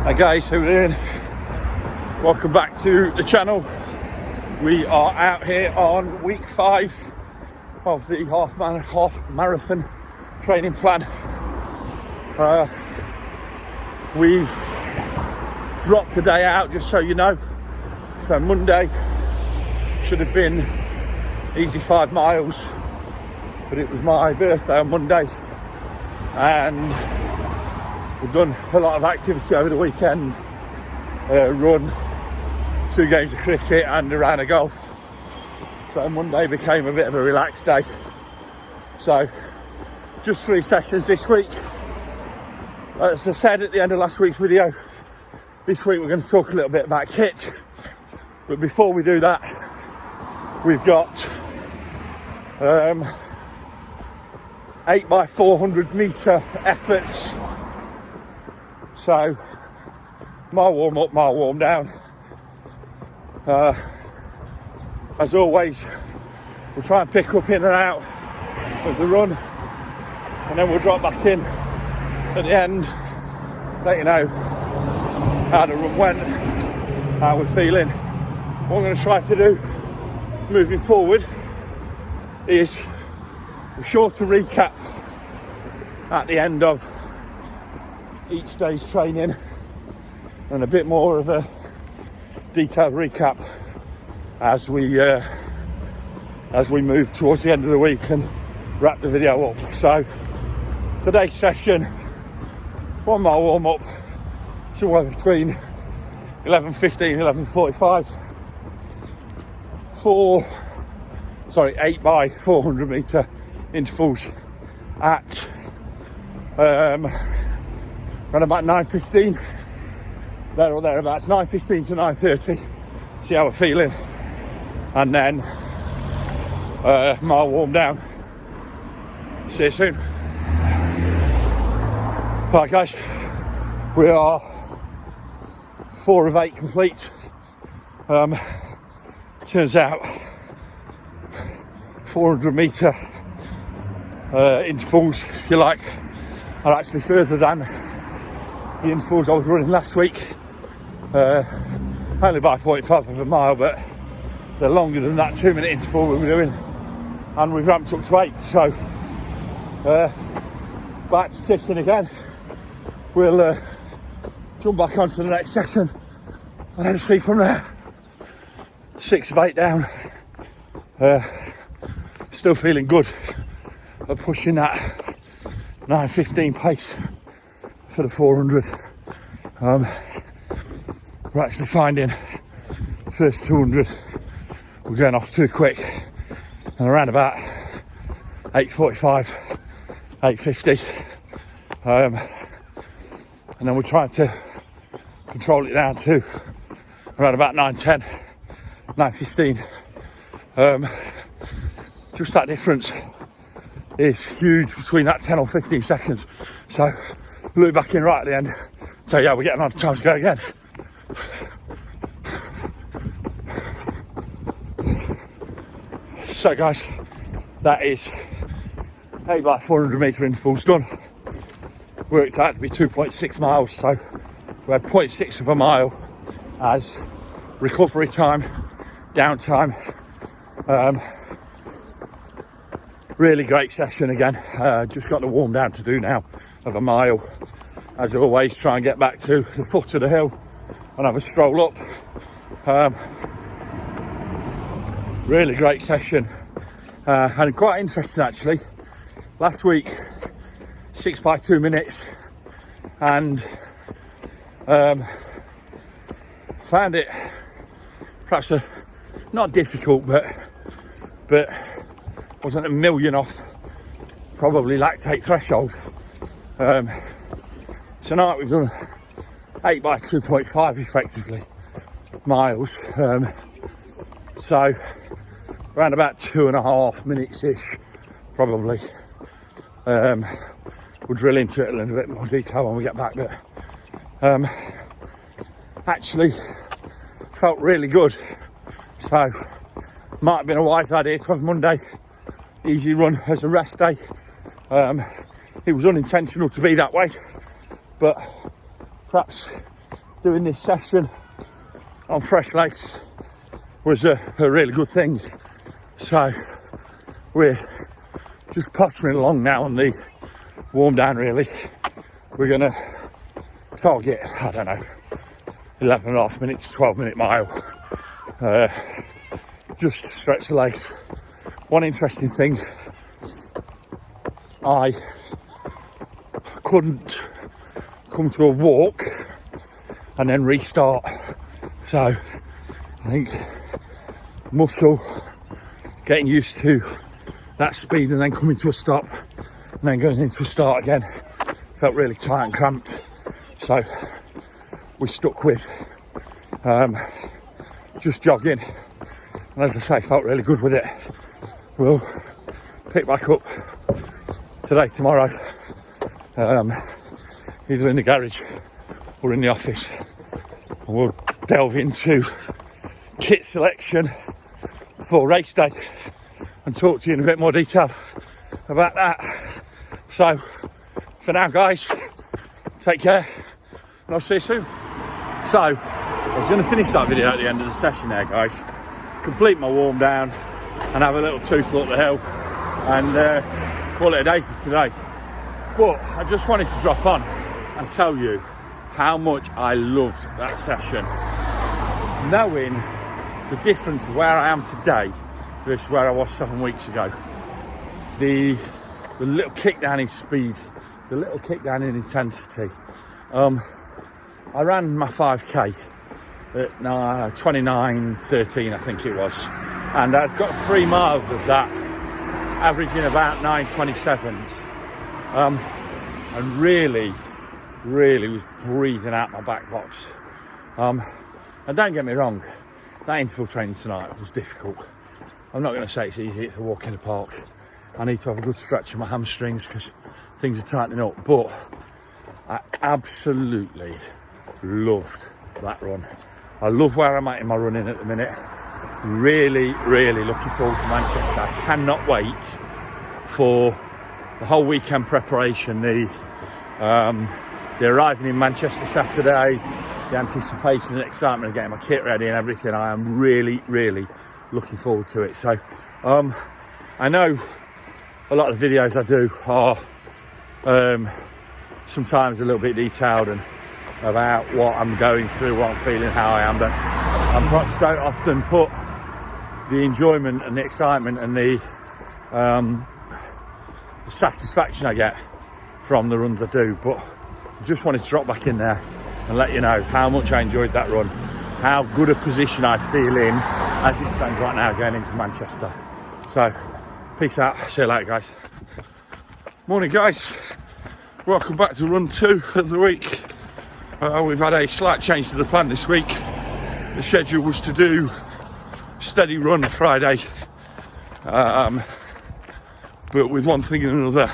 Hi guys, how are you doing? Welcome back to the channel. We are out here on week 5 of the half marathon training plan. We've dropped a day out, just so you know. So Monday should have been easy 5 miles, but it was my birthday on Monday, and we've done a lot of activity over the weekend. Run, 2 games of cricket and a round of golf. So Monday became a bit of a relaxed day. So just 3 sessions this week. As I said at the end of last week's video, this week we're going to talk a little bit about kit. But before we do that, we've got 8x400 metre efforts. So mile warm up, mile warm down. As always, we'll try and pick up in and out of the run, and then we'll drop back in at the end, let you know how the run went, how we're feeling. What I'm going to try to do moving forward is a shorter recap at the end of each day's training and a bit more of a detailed recap as we move towards the end of the week and wrap the video up. So today's session, 1 mile warm up, somewhere between 11:15 and 11:45. 8 by 400 metre intervals at around about 9:15, there or thereabouts, 9:15 to 9:30. See how we're feeling, and then mile warm down. See you soon. Right guys, we are 4 of 8 complete. Turns out 400 metre intervals, if you like, are actually further than the intervals I was running last week. Only by 0.5 of a mile, but they're longer than that 2-minute interval we were doing, and we've ramped up to 8. So back to ticking again. We'll jump back onto the next session and then see from there. 6 of 8 down. Still feeling good at pushing that 9:15 pace for the 400. We're actually finding the first 200 we're going off too quick, and around about 8:45, 8:50, and then we're trying to control it down to around about 9:10, 9:15. Just that difference is huge between that 10 or 15 seconds. So loop back in right at the end. So yeah, we're getting on, time to go again. So guys, that is 8 by 400 metre intervals done. Worked out to be 2.6 miles, so we had 0.6 of a mile as recovery time, downtime. Really great session again. Just got the warm down to do now of a mile. As always, try and get back to the foot of the hill and have a stroll up. Really great session, and quite interesting actually. Last week, 6 by 2 minutes, and found it perhaps not difficult, but wasn't a million off probably lactate threshold. Tonight we've done 8 by 2.5 effectively miles, so around about 2.5 minutes ish probably. We'll drill into it in a little bit more detail when we get back, but actually felt really good. So might have been a wise idea to have Monday easy run as a rest day. It was unintentional to be that way, but perhaps doing this session on fresh legs was a really good thing. So we're just pottering along now on the warm down really. We're gonna target, I don't know, 11.5 minutes, 12-minute mile, just to stretch the legs. One interesting thing, I couldn't come to a walk and then restart, so I think muscle getting used to that speed and then coming to a stop and then going into a start again felt really tight and cramped, so we stuck with just jogging, and as I say, felt really good with it. We'll pick back up today, tomorrow, either in the garage or in the office, and we'll delve into kit selection for race day and talk to you in a bit more detail about that. So for now guys, take care and I'll see you soon. So I was going to finish that video at the end of the session there guys, complete my warm down and have a little tootle up the hill and call it a day for today, but I just wanted to drop on and tell you how much I loved that session, knowing the difference of where I am today versus where I was 7 weeks ago. The little kick down in speed, the little kick down in intensity. I ran my 5k at 29:13 I think it was, and I'd got 3 miles of that, averaging about 9:27s, and really was breathing out my back box. And don't get me wrong, that interval training tonight was difficult. I'm not going to say it's easy, it's a walk in the park. I need to have a good stretch of my hamstrings because things are tightening up, but I absolutely loved that run. I love where I'm at in my running at the minute. Really looking forward to Manchester. I cannot wait for the whole weekend preparation, the arriving in Manchester Saturday, the anticipation and excitement of getting my kit ready and everything. I am really looking forward to it. So I know a lot of the videos I do are sometimes a little bit detailed and about what I'm going through, what I'm feeling, how I am, but I perhaps don't often put the enjoyment and the excitement and the satisfaction I get from the runs I do. But I just wanted to drop back in there and let you know how much I enjoyed that run, how good a position I feel in as it stands right now going into Manchester. So peace out, see you later guys. Morning guys, welcome back to run 2 of the week. We've had a slight change to the plan this week. The schedule was to do steady run Friday, but with one thing and another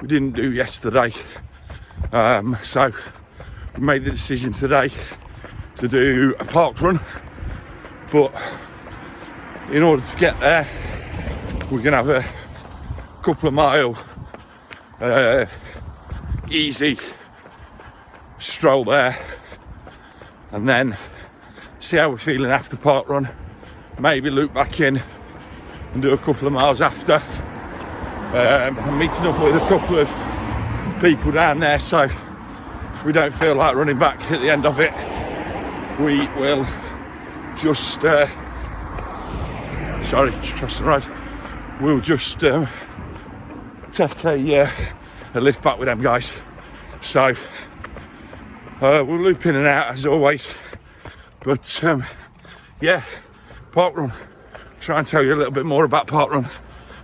we didn't do yesterday, so we made the decision today to do a Parkrun, but in order to get there we're going to have a couple of mile easy stroll there, and then see how we're feeling after Parkrun. Maybe loop back in and do a couple of miles after. I'm meeting up with a couple of people down there, so if we don't feel like running back at the end of it, we will just trust the road. We'll just take a lift back with them guys. So we'll loop in and out as always, but yeah, Parkrun. Try and tell you a little bit more about Parkrun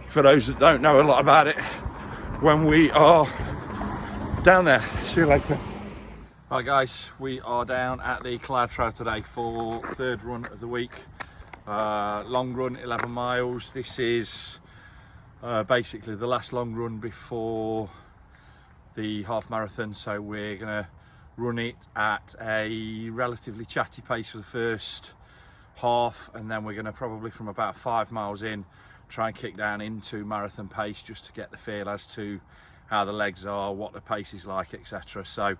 for those that don't know a lot about it when we are down there. See you later. Right guys, we are down at the Cloud Trail today for 3rd run of the week. Long run, 11 miles. This is basically the last long run before the half marathon, so we're gonna run it at a relatively chatty pace for the first half, and then we're going to probably from about 5 miles in try and kick down into marathon pace just to get the feel as to how the legs are, what the pace is like, etc. So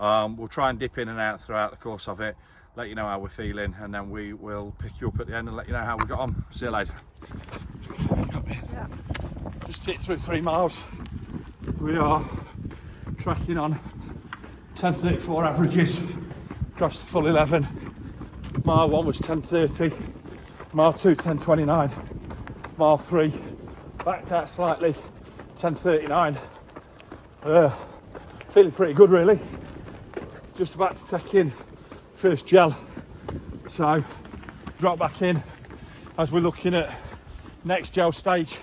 We'll try and dip in and out throughout the course of it, let you know how we're feeling, and then we will pick you up at the end and let you know how we got on. See you later. Yeah. Just hit through 3 miles. We are tracking on 10:34 averages across the full 11. Mile 1 was 10:30, mile 2 10:29, mile 3 backed out slightly, 10:39. Feeling pretty good really. Just about to take in first gel, so drop back in as we're looking at next gel stage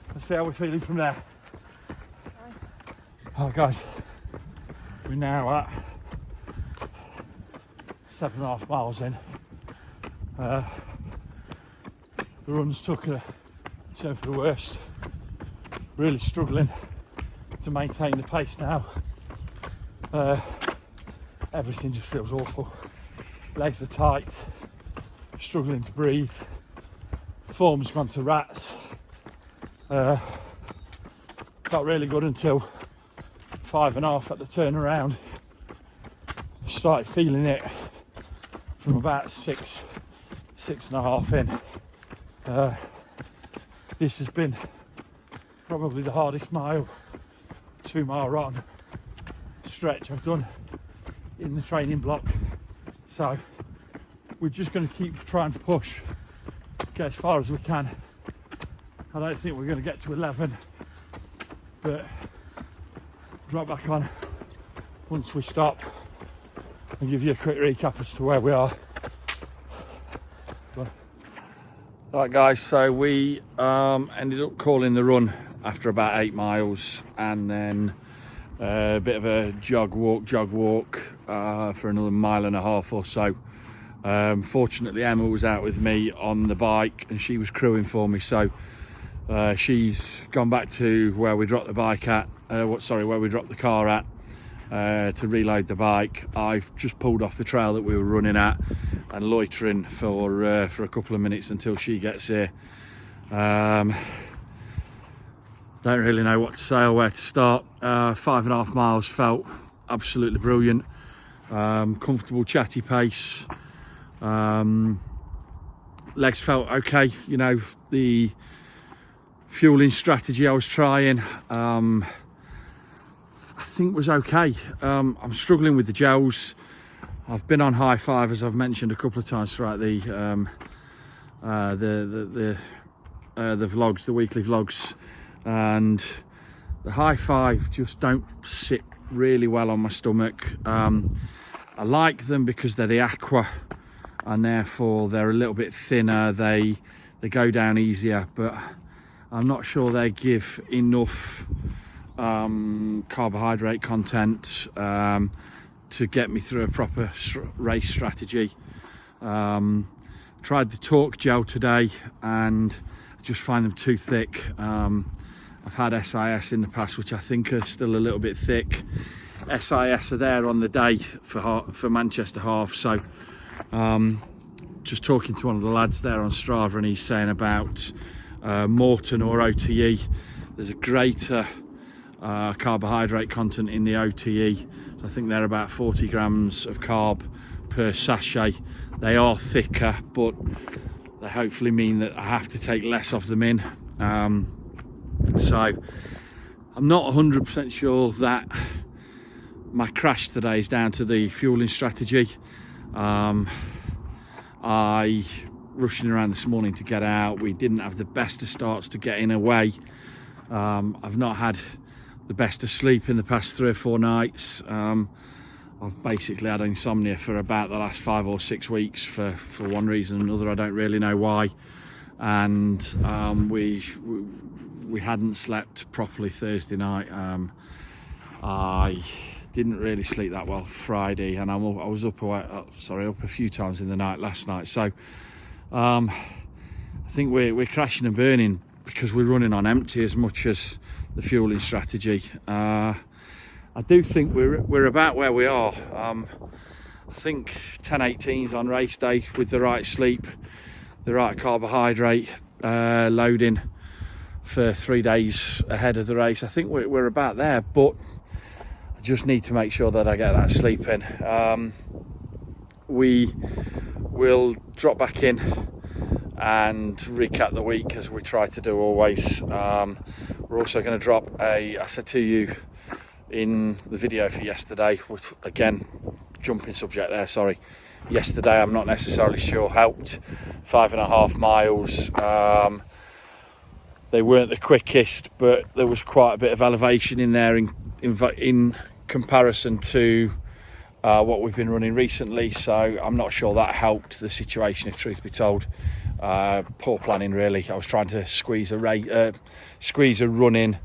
and see how we're feeling from there. Oh guys, we're now at 7.5 miles in. The runs took a turn for the worst. Really struggling to maintain the pace now. Everything just feels awful. Legs are tight, struggling to breathe. Form's gone to rats. Got really good until 5.5 at the turnaround. Started feeling it from about 6.5 in. This has been probably the hardest 2-mile run stretch I've done in the training block. So we're just going to keep trying to push, get as far as we can. I don't think we're going to get to 11, but drop back on once we stop and give you a quick recap as to where we are. Right guys, so we ended up calling the run after about 8 miles, and then a bit of a jog walk for another 1.5 miles or so. Fortunately Emma was out with me on the bike and she was crewing for me, so she's gone back to where we dropped the bike at, where we dropped the car at, to reload the bike. I've just pulled off the trail that we were running at and loitering for a couple of minutes until she gets here. Don't really know what to say or where to start. 5.5 miles felt absolutely brilliant. Comfortable, chatty pace. Legs felt okay. You know, the fueling strategy I was trying, I think was okay. I'm struggling with the gels. I've been on high 5, as I've mentioned a couple of times throughout the vlogs, the weekly vlogs, and the high 5 just don't sit really well on my stomach. I like them because they're the aqua, and therefore they're a little bit thinner. They go down easier, but I'm not sure they give enough carbohydrate content to get me through a proper race strategy. Tried the Torque gel today and I just find them too thick. I've had SIS in the past, which I think are still a little bit thick. SIS are there on the day for Manchester half, so just talking to one of the lads there on Strava, and he's saying about Morton or OTE, there's a greater carbohydrate content in the OTE. So I think they're about 40 grams of carb per sachet. They are thicker, but they hopefully mean that I have to take less of them in. So I'm not 100% sure that my crash today is down to the fueling strategy. I rushing around this morning to get out. We didn't have the best of starts to getting away. I've not had the best of sleep in the past 3 or 4 nights. I've basically had insomnia for about the last 5 or 6 weeks for one reason or another. I don't really know why. And we hadn't slept properly Thursday night. I didn't really sleep that well Friday, and I was up a few times in the night last night. So I think we're crashing and burning because we're running on empty as much as the fueling strategy. I do think we're about where we are. I think 10:18's on race day with the right sleep, the right carbohydrate loading for 3 days ahead of the race. I think we're about there, but I just need to make sure that I get that sleep in. We will drop back in and recap the week as we try to do always. We're also going to drop I said to you in the video for yesterday, which, again, jumping subject there, sorry. Yesterday, I'm not necessarily sure helped. 5.5 miles. They weren't the quickest, but there was quite a bit of elevation in there in comparison to what we've been running recently. So I'm not sure that helped the situation, if truth be told. Poor planning, really. I was trying to squeeze a run in,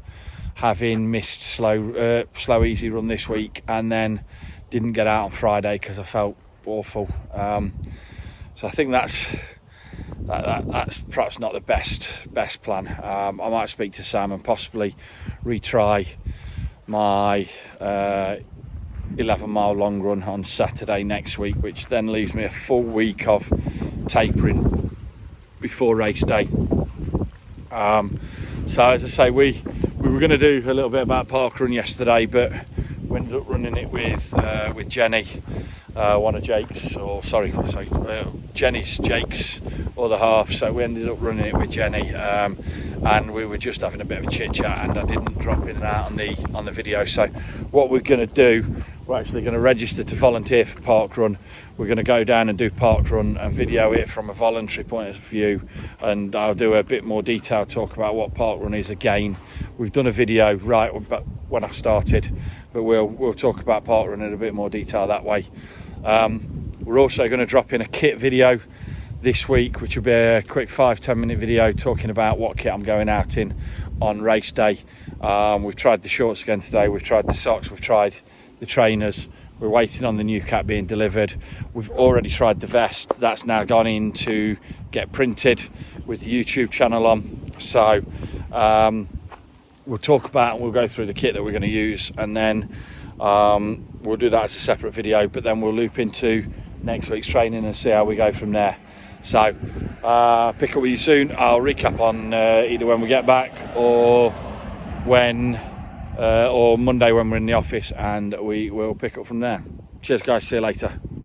having missed slow easy run this week, and then didn't get out on Friday because I felt awful. So I think that's perhaps not the best plan. I might speak to Sam and possibly retry my 11-mile long run on Saturday next week, which then leaves me a full week of tapering before race day. So as I say, we were going to do a little bit about Parkrun yesterday, but we ended up running it with Jenny, one of Jake's, Jake's other half. So we ended up running it with Jenny, and we were just having a bit of a chit chat, and I didn't drop in and out on the video. So what we're going to do, we're actually going to register to volunteer for Parkrun. We're going to go down and do Parkrun and video it from a voluntary point of view, and I'll do a bit more detailed talk about what Parkrun is again. We've done a video right when I started, but we'll talk about Parkrun in a bit more detail that way. We're also going to drop in a kit video this week, which will be a quick 5-10 minute video talking about what kit I'm going out in on race day. We've tried the shorts again today, we've tried the socks, we've tried the trainers. We're waiting on the new cap being delivered. We've already tried the vest. That's now gone in to get printed with the YouTube channel on. So we'll talk about and we'll go through the kit that we're going to use, and then we'll do that as a separate video, but then we'll loop into next week's training and see how we go from there. So pick up with you soon. I'll recap on either when we get back or Monday when we're in the office, and we will pick up from there. Cheers guys, see you later.